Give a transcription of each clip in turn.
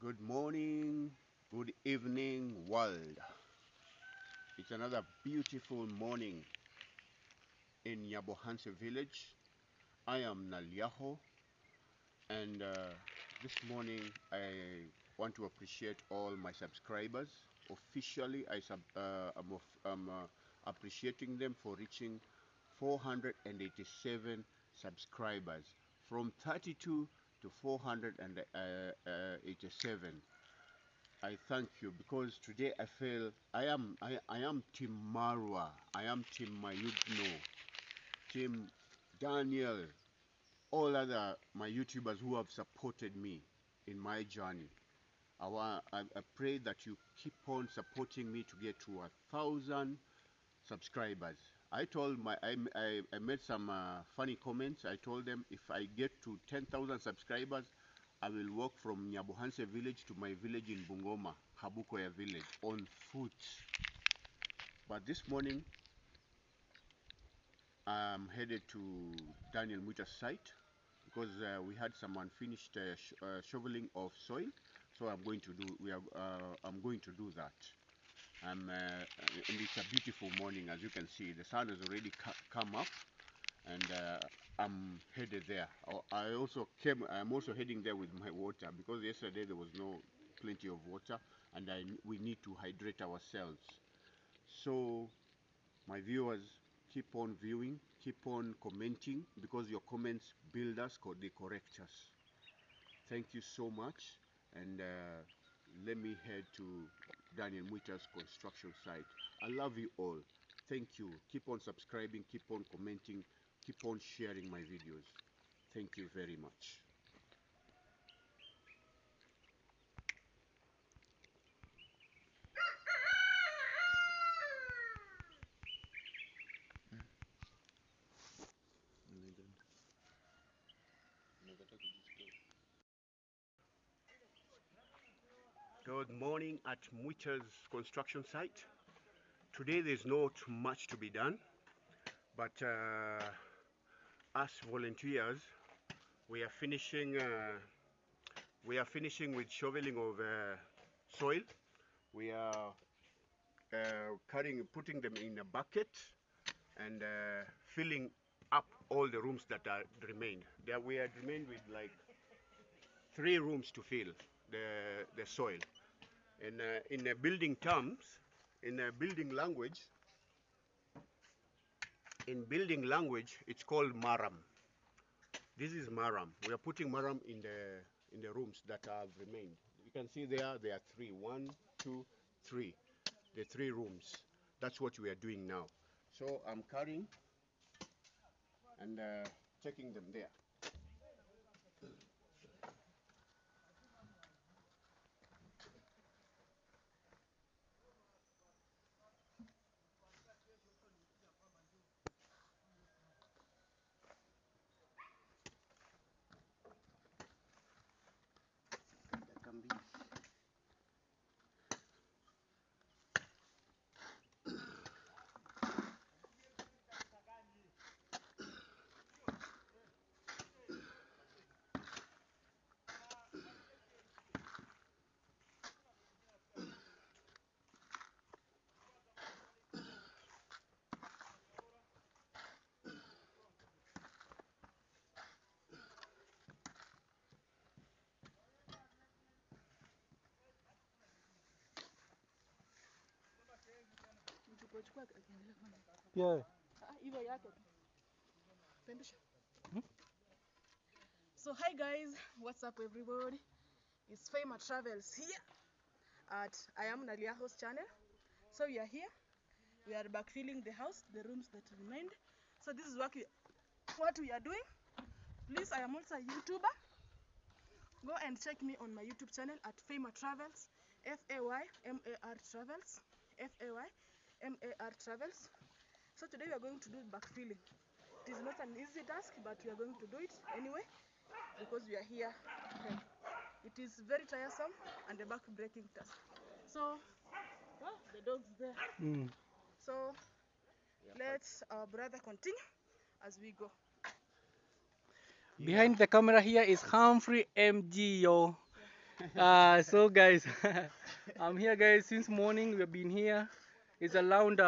Good morning, good evening, world. It's another beautiful morning in Nyabohanse village. I am Naliaho, and this morning I want to appreciate all my subscribers. Officially, I'm appreciating them for reaching 487 subscribers from 32 to 487. I thank you because today I feel I am Team Marwa, I am Team Mayubno, Team Daniel, all other my YouTubers who have supported me in my journey. I pray that you keep on supporting me to get to 1,000 subscribers. I made some funny comments. I told them if I get to 10,000 subscribers, I will walk from Nyabohanse village to my village in Bungoma, Habukoya village, on foot. But this morning, I'm headed to Daniel Mwita's site because we had some unfinished shoveling of soil. So I'm going to do that. And it's a beautiful morning, as you can see. The sun has already come up, and I'm headed there. I'm also heading there with my water because yesterday there was no plenty of water, and we need to hydrate ourselves. So my viewers, keep on viewing, keep on commenting, because your comments build us, they correct us. Thank you so much, and let me head to Daniel Mwita's construction site. I love you all. Thank you. Keep on subscribing, keep on commenting, keep on sharing my videos. Thank you very much. Good morning at Mwita's construction site. Today there's not much to be done, but us volunteers, we are finishing with shoveling of soil. We are putting them in a bucket and filling up all the rooms that are remained. We had remained with like 3 rooms to fill the soil. And in building terms, in building language, it's called maram. This is maram. We are putting maram in the rooms that have remained. You can see there are 3. 1, 2, 3. The 3 rooms. That's what we are doing now. So I'm carrying and taking them there. Yeah. So hi guys, what's up everybody? It's Fema Travels here at I am Naliaho's channel. So we are here. We are backfilling the house, the rooms that remained. So this is what we are doing. Please, I am also a YouTuber. Go and check me on my YouTube channel at Fema Travels, Faymar Travels, Faymar Travels. So today we are going to do backfilling. It is not an easy task, but we are going to do it anyway because we are here. It is very tiresome and a back-breaking task. So, well, the dog's there. So let's our brother continue as we go. Behind the camera here is Humphrey MG, yo. So guys, I'm here guys since morning. We've been here. It's around 11.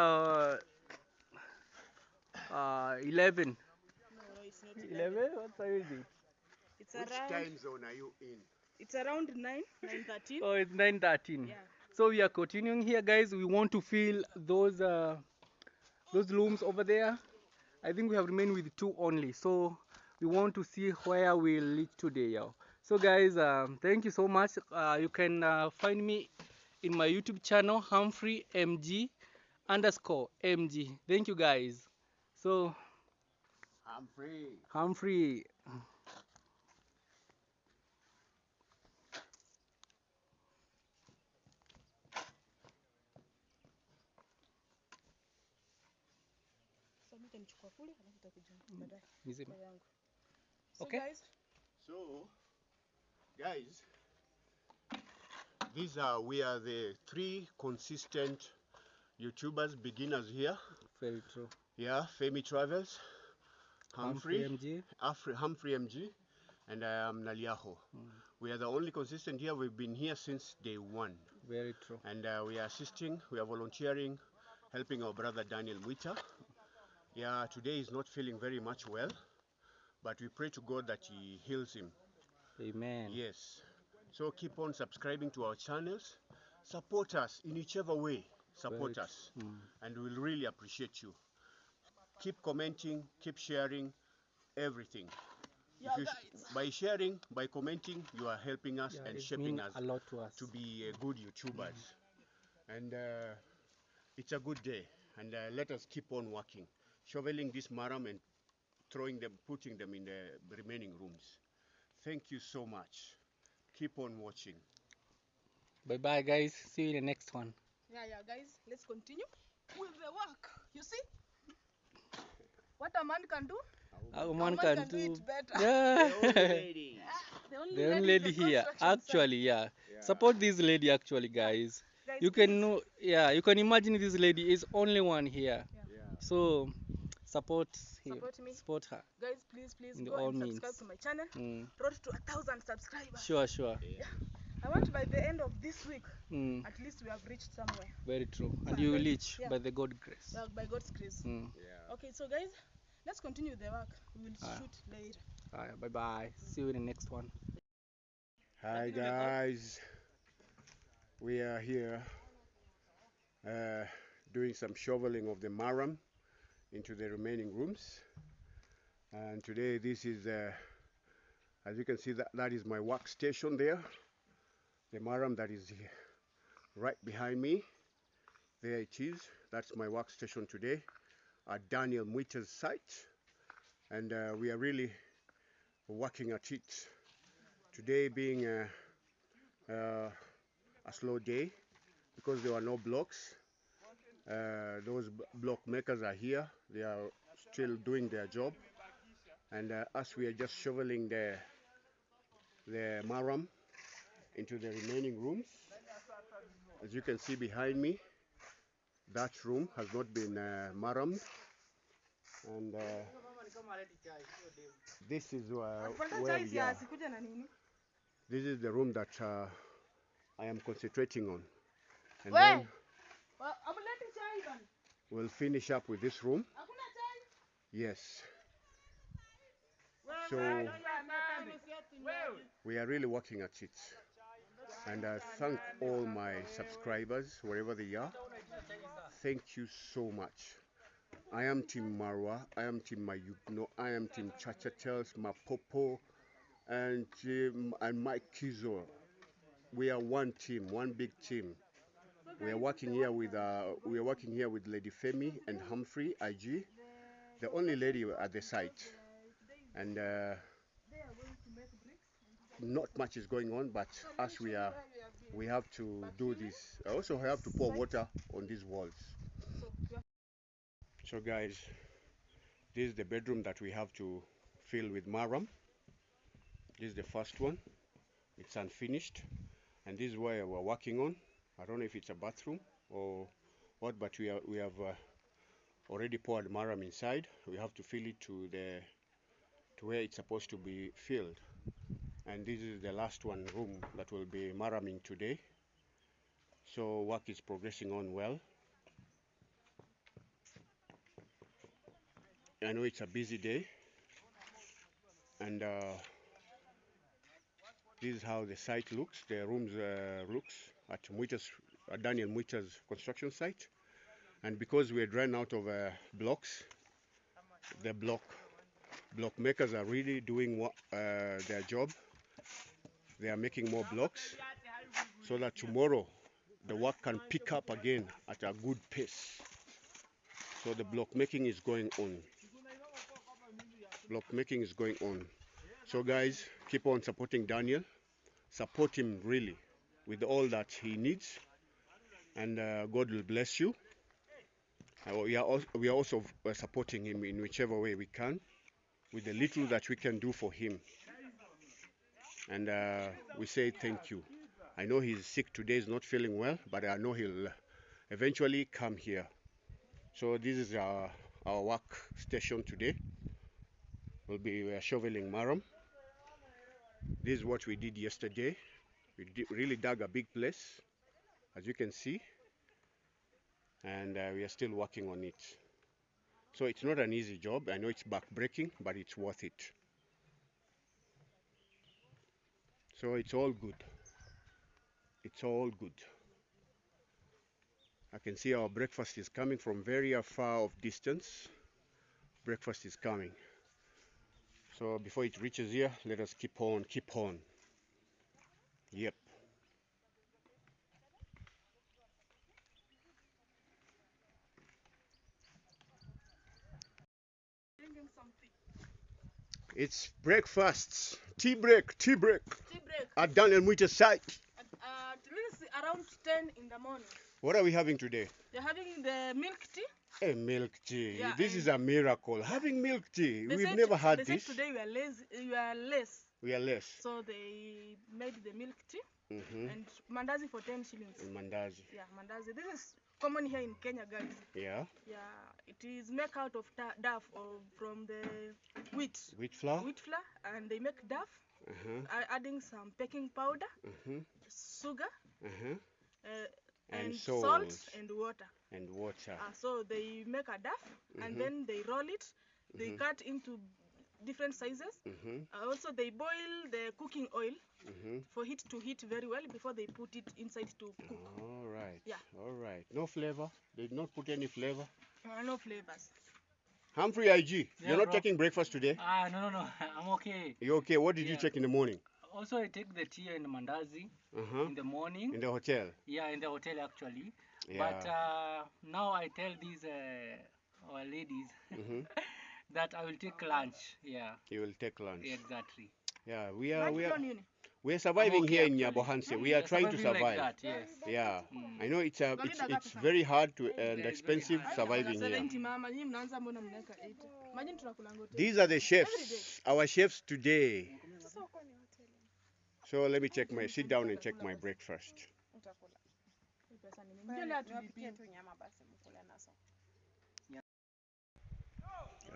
No, it's not 11. 11? What time is it? It's Which around. time zone are you in? It's around 9:13. Oh, it's 9:13. Yeah. So we are continuing here, guys. We want to fill those rooms over there. I think we have remained with two only. So we want to see where we'll reach today, yo. So guys, thank you so much. You can find me in my YouTube channel, Humphrey MG underscore MG. Thank you guys. So I'm free. Humphrey. So mimi nitachukua kule alafu nitakuja baadaye Nizime. kwa yangu. So Okay. guys, So, guys, we are the 3 consistent YouTubers, beginners here. Very true. Yeah, Femi Travels, Humphrey Humphrey, MG. Humphrey MG, and I am Naliaho. We are the only consistent here. We've been here since day 1. Very true. And we are assisting, we are volunteering, helping our brother Daniel Mwita. Yeah, today he's not feeling very much well, but we pray to God that he heals him. Amen. Yes. So keep on subscribing to our channels. Support us in whichever way. Support us. And we'll really appreciate you. Keep commenting, keep sharing, everything. yeah, If you by sharing, by commenting, you are helping us Yeah, and it shaping means us a lot to us. to be good YouTubers. And it's a good day. And let us keep on working, shoveling this maram and putting them in the remaining rooms. Thank you so much. Keep on watching. Bye bye, guys. See you in the next one. yeah, guys, let's continue with the work. You see? What a man can do, A a man man can can do do. it better. Yeah. Lady. The only The only lady lady in the here, construction actually, site. yeah. Yeah. Support this lady, actually, guys. Guys, You please. can know, yeah, you can imagine this lady is only one here. Yeah. So support him, Support me. support her. Guys, please In go all and subscribe means. to my channel. Road to 1,000 subscribers. Sure, sure. Yeah. I want by the end of this week, Mm, at least we have reached somewhere. very true. So, And you will guys, reach yeah. by the God grace. By God's grace. Mm. Yeah. Okay, so guys, let's continue the work. We will Ah. shoot later. Bye bye. See you in the next one. Hi guys. We are here doing some shoveling of the maram into the remaining rooms. And today this is, as you can see, that is my workstation there. The maram that is here, right behind me. There it is. That's my workstation today at Daniel Mwita's site. And we are really working at it. Today being a slow day because there were no blocks. Those block makers are here. They are still doing their job. And us, we are just shoveling the maram into the remaining rooms. As you can see behind me, that room has not been marammed. And this is where we are. This is the room that I am concentrating on. And then we'll finish up with this room. Yes. So we are really working at it. And I thank all my subscribers, wherever they are. Thank you so much. I am Team Marwa, I am Team Mayugno, I am Team Chachachels, Mapopo, and Mike Kizo. We are one team, one big team. We are working here with Lady Femi and Humphrey IG, the only lady at the site. And not much is going on, but as we have to do this. I also have to pour water on these walls. So guys, this is the bedroom that we have to fill with maram. This is the first one. It's unfinished, and this is where we're working on. I don't know if it's a bathroom or what, but we have already poured maram inside. We have to fill it to where it's supposed to be filled. and this is the last one room that will be maraming today. So work is progressing on well. I know it's a busy day, and this is how the site looks. The rooms looks at Daniel Mwita's construction site. And because we had run out of blocks, the block makers are really doing their job. They are making more blocks so that tomorrow the work can pick up again at a good pace. So the block making is going on. Block making is going on. So guys, keep on supporting Daniel. Support him really with all that he needs, and God will bless you. We are also supporting him in whichever way we can, with the little that we can do for him. And we say thank you. I know he's sick today, he's not feeling well, but I know he'll eventually come here. So this is our work station today. We'll be shoveling maram. This is what we did yesterday. We really dug a big place, as you can see, and we are still working on it. So it's not an easy job. I know it's back-breaking, but it's worth it. So it's all good. It's all good. I can see our breakfast is coming from very far of distance. Breakfast is coming. So before it reaches here, let us keep on, keep on. Yep. Drinking some tea. It's breakfast. Tea break, tea break. Tea break. At Daniel Mwita's site. It's around 10 in the morning. What are we having today? They're having the milk tea. A milk tea. Yeah, This is a miracle. Having milk tea. They We've said- never had they this. said today we are less. We are less. So they made the milk tea Mm-hmm. and mandazi for 10 shillings. Mandazi. Yeah, mandazi. This is common here in Kenya, guys. Yeah. Yeah, it is made out of duff or from the wheat. Wheat flour. Wheat flour, and they make duff, Uh-huh. adding some baking powder, Uh-huh. sugar, Uh-huh. and salt. salt and water. And water. So they make a duff and then they roll it. They cut into different sizes. Also, they boil the cooking oil for it to heat very well before they put it inside to cook. All right. Yeah. All right. No flavor. They did not put any flavor. No flavors. Humphrey IG, Yeah, you're not bro. taking breakfast today? No, I'm okay. You okay? What did you Yeah. take in the morning? Also, I take the tea and mandazi Uh-huh. in the morning. In the hotel. Yeah, in the hotel actually. Yeah. But now I tell these our ladies that I will take lunch. Yeah, You will take lunch. exactly. Yeah, Uni. we are surviving okay, here in actually. Nyabohanse. We are trying to surviving survive. like that, yes. Yeah. I know it's very hard to and very expensive hard. surviving here. 70 mama, nyinyi mnaanza mbona mnaweka 80? Imagine tunakula ngote. These are the chefs, our chefs today. Sasa uko ni hoteli. So let me sit down and check my breakfast. Utakula. Hii pesa ni mingi. Ndio leo tulipia.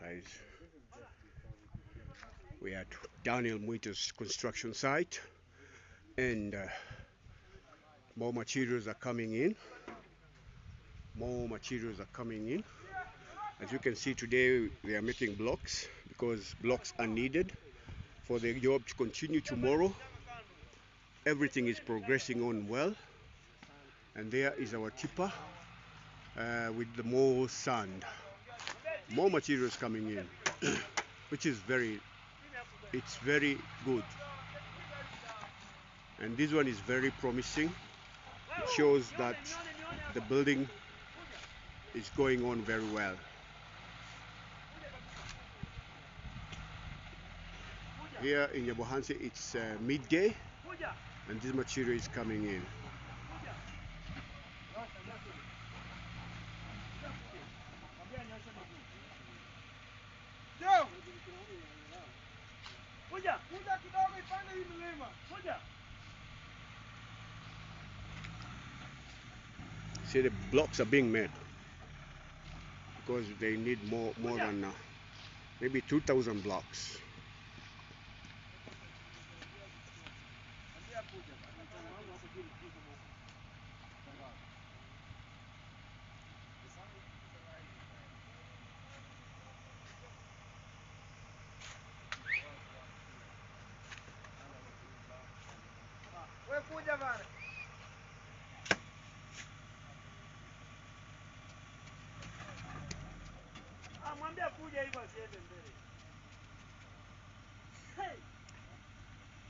Guys, we are at Daniel Mwita's construction site, and more materials are coming in. More materials are coming in. As you can see today, they are making blocks because blocks are needed for the job to continue tomorrow. Everything is progressing on well, and there is our tipper with the more sand. More materials coming in, which is very good, and this one is very promising. It shows that the building is going on very well. Here in Nyabohanse it's midday, and this material is coming in. See, the blocks are being made because they need more than maybe 2,000 blocks.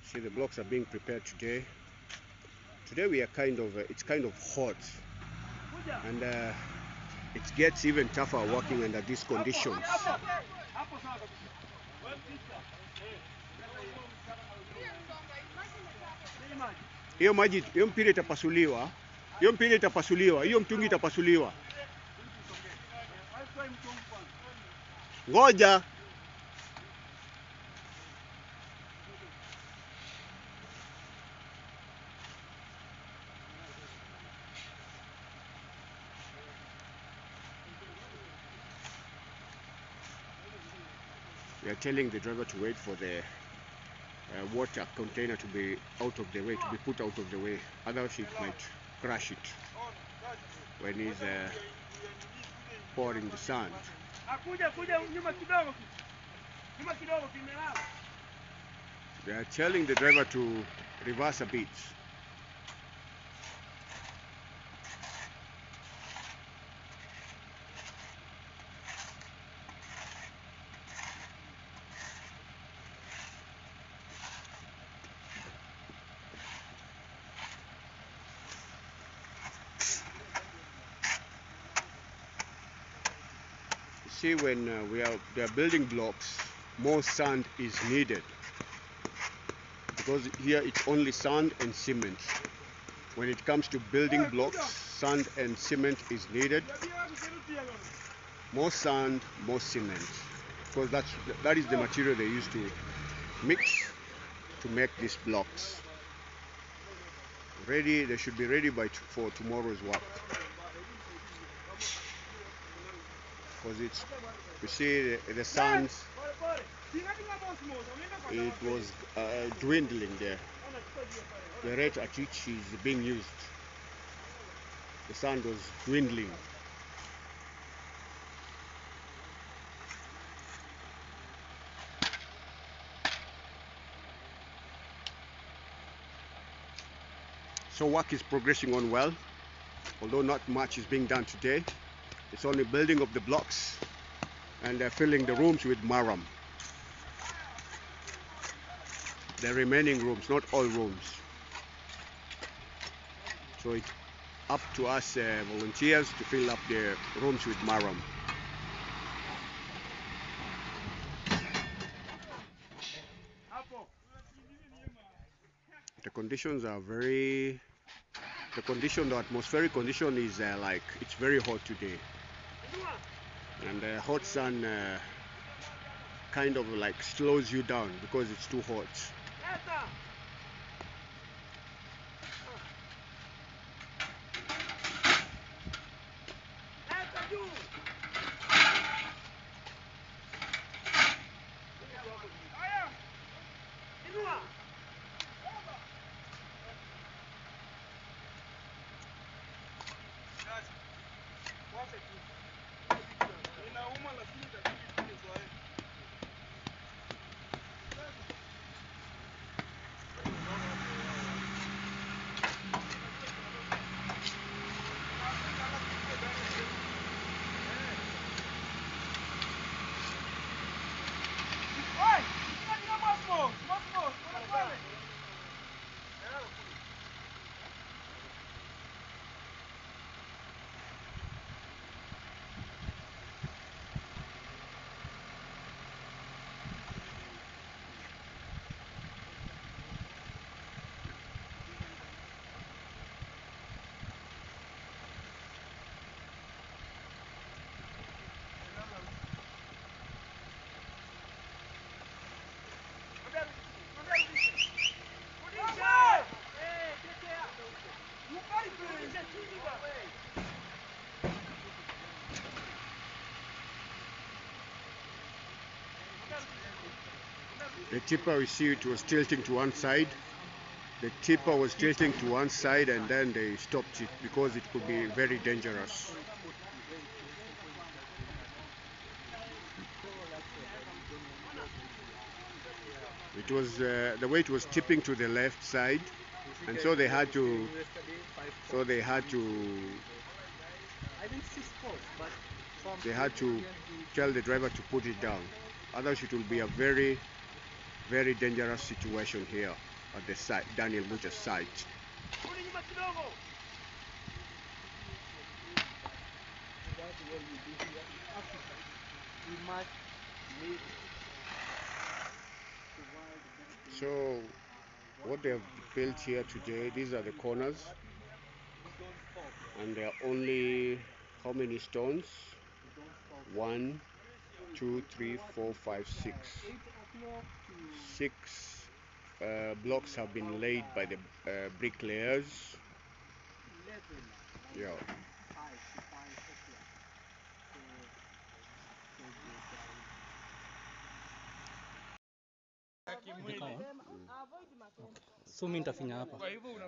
See, the blocks are being prepared today. Today we are it's kind of hot, and it gets even tougher working under these conditions. Hiyo mpira itapasuliwa, hiyo mtungi itapasuliwa. Ngoja. We are telling the driver to wait for the water container to be out of the way, to be put out of the way. Otherwise it might crash it when he's pouring the sand. They are telling the driver to reverse a bit. See, when they are building blocks, more sand is needed, because here it's only sand and cement. When it comes to building blocks, sand and cement is needed. More sand, more cement, because that is the material they used to mix to make these blocks. Ready, they should be ready for tomorrow's work. Because you see the sand, it was dwindling there. The rate at which is being used, the sand was dwindling. So work is progressing on well, although not much is being done today. It's only building of the blocks and filling the rooms with marram. The remaining rooms, not all rooms. So it's up to us volunteers to fill up the rooms with marram. The conditions are the atmospheric condition is like it's very hot today. And the hot sun kind of like slows you down because it's too hot. The tipper, we see it was tilting to one side. The tipper was tilting to one side and then they stopped it because it could be very dangerous. It was the way it was tipping to the left side, And so they had to, Yesterday, 5 so they had to, I think 6 posts, but from they had to previous tell the driver to put it down. Otherwise it will be a very, very dangerous situation here at the site, Daniel Mwita's site. that's what we do here in Africa. We must live the world best. So what they have built here today, these are the corners, We don't stop. and there are only how many stones? We don't stop. 1, 2, 3, 4, 5, 6. 8 o'clock to 6 blocks have been laid by the bricklayers. 11. Yeah. 5 to 5 o'clock. So mimi nitafinya hapa.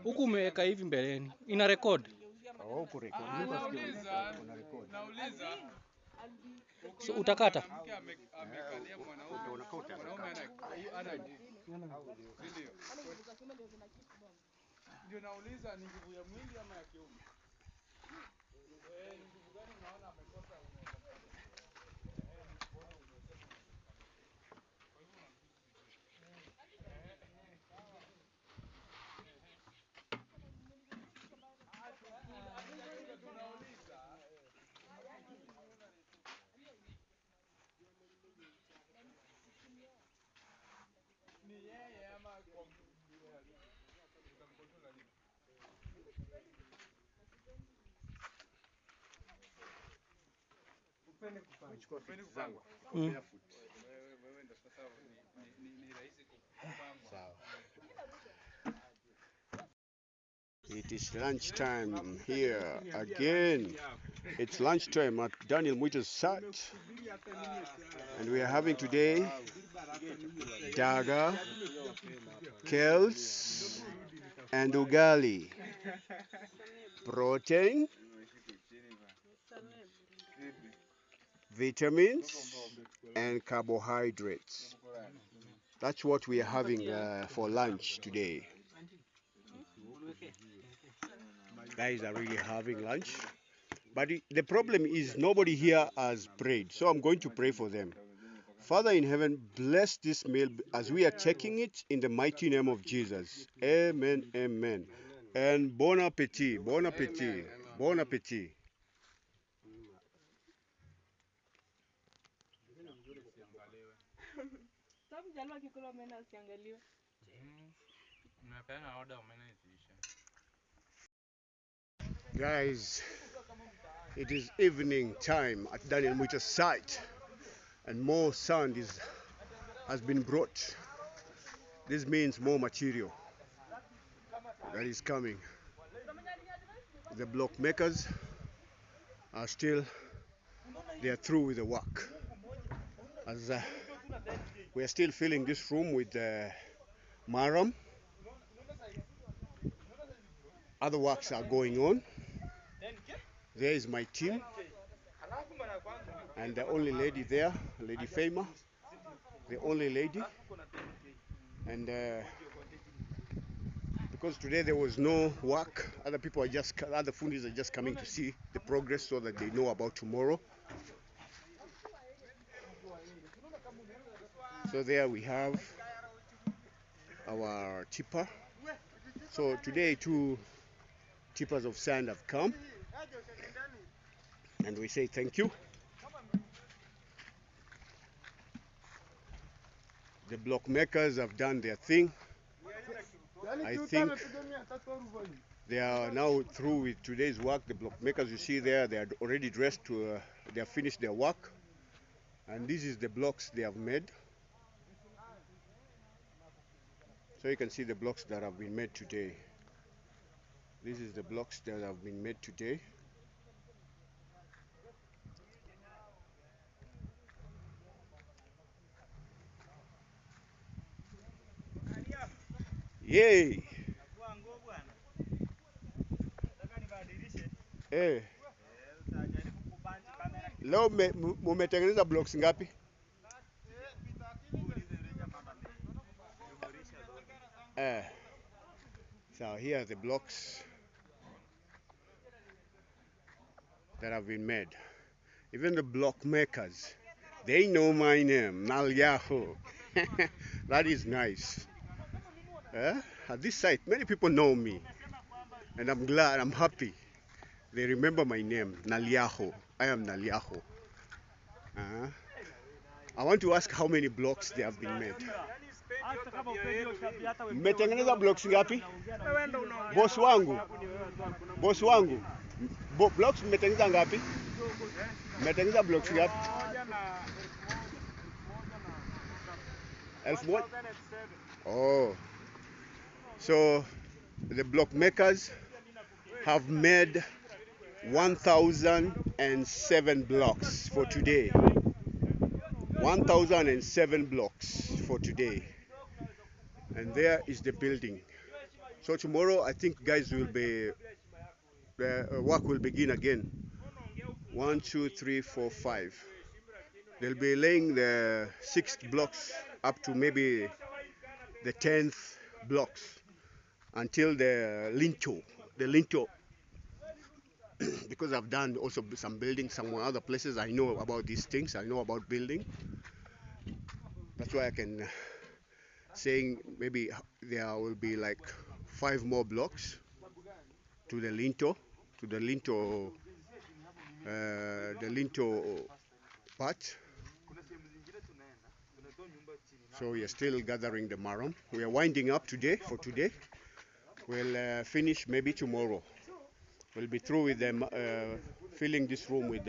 Huku umeweka hivi mbeleni. Ina record. So utakata. Ndio nauliza ni nguvu ya mwili ama ya kiume? Ni nguvu gani unaona amekosa unaweza mpata? Ni kuona umesema kwa hivyo ni yeye ama kwa utamkontrola nini? Upende kupangwa. Wewe ndio sasa ni rahisi kupangwa. Sawa. It is lunchtime here again. It's lunchtime at Daniel Mwita's site, and we are having today daga, kales, and ugali. Protein, vitamins, and carbohydrates. That's what we are having for lunch today. Guys are really having lunch, but the problem is nobody here has prayed, so I'm going to pray for them. Father in heaven, bless this meal as we are checking it in the mighty name of Jesus. Amen, amen. And bon appetit, bon appetit, bon appetit. Guys, it is evening time at Daniel Mwita's site, and more sand has been brought. This means more material that is coming. The block makers are still, they are through with the work. As we are still filling this room with maram. Other works are going on. There is my team, and the only lady there, Lady Fema, the only lady. And because today there was no work, other foodies are just coming to see the progress so that they know about tomorrow. So there we have our tipper. So today 2 tippers of sand have come, and we say thank you. The block makers have done their thing. I think they are now through with today's work. The block makers you see there, they are already dressed they have finished their work, and this is the blocks they have made. So you can see the blocks that have been made today. This is the blocks that have been made today. Yay! Leo mumetengeneza blocks ngapi? So here are the blocks that have been made. Even the block makers, they know my name, Nalyaho. That is nice. At this site, many people know me, and I'm glad, I'm happy. They remember my name, Nalyaho. I am Nalyaho. Uh, I want to ask how many blocks they have been made. Mmetengeneza blocks ngapi? Boss wangu. Boss wangu. Blocks mmetengeneza ngapi? Mmetengeneza blocks ngapi? 1000? Oh. So the block makers have made 1007 blocks for today. 1007 blocks for today. And there is the building. So tomorrow I think guys will be, the work will begin again. 1, 2, 3, 4, 5. They'll be laying the 6th blocks up to maybe the 10th blocks until the lintel. The lintel, because I've done also some building some other places. I know about these things. I know about building. That's why I can saying maybe there will be like 5 more blocks to the lintel, the lintel part. So we are still gathering the marram. We are winding up today for today. We'll finish maybe tomorrow. We'll be through with them filling this room with.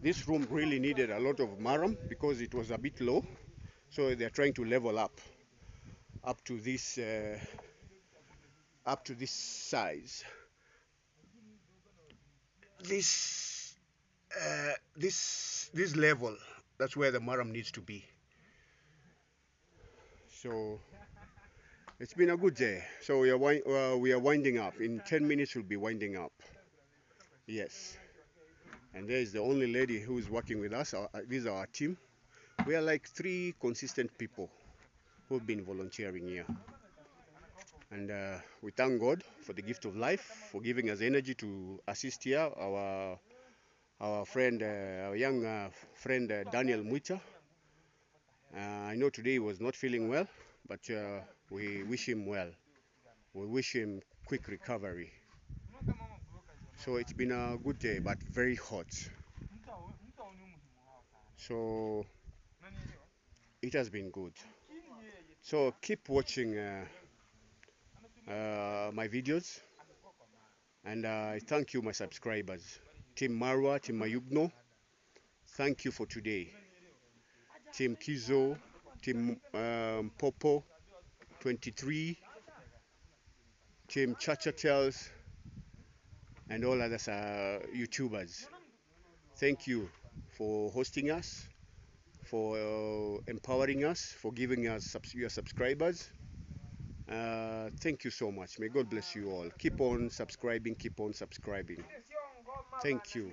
This room really needed a lot of marram because it was a bit low. So they're trying to level up to this size. This level. That's where the marram needs to be. So it's been a good day. So we are winding up. In 10 minutes we'll be winding up. Yes. And there is the only lady who is working with us. This is our team. We are like 3 consistent people who've been volunteering here. And we thank God for the gift of life, for giving us energy to assist here. Our friend, our young friend Daniel Mwita. I know today he was not feeling well, but we wish him well. We wish him quick recovery. So it's been a good day, but very hot. So it has been good. So keep watching my videos, and I thank you, my subscribers. Team Marwa, Team Mayugno, thank you for today. Team Kizo, Team Popo 23, Team Chacha Tells, and all other YouTubers. Thank you for hosting us, for empowering us, for giving us your subscribers. Thank you so much. May God bless you all. Keep on subscribing, keep on subscribing. Thank you.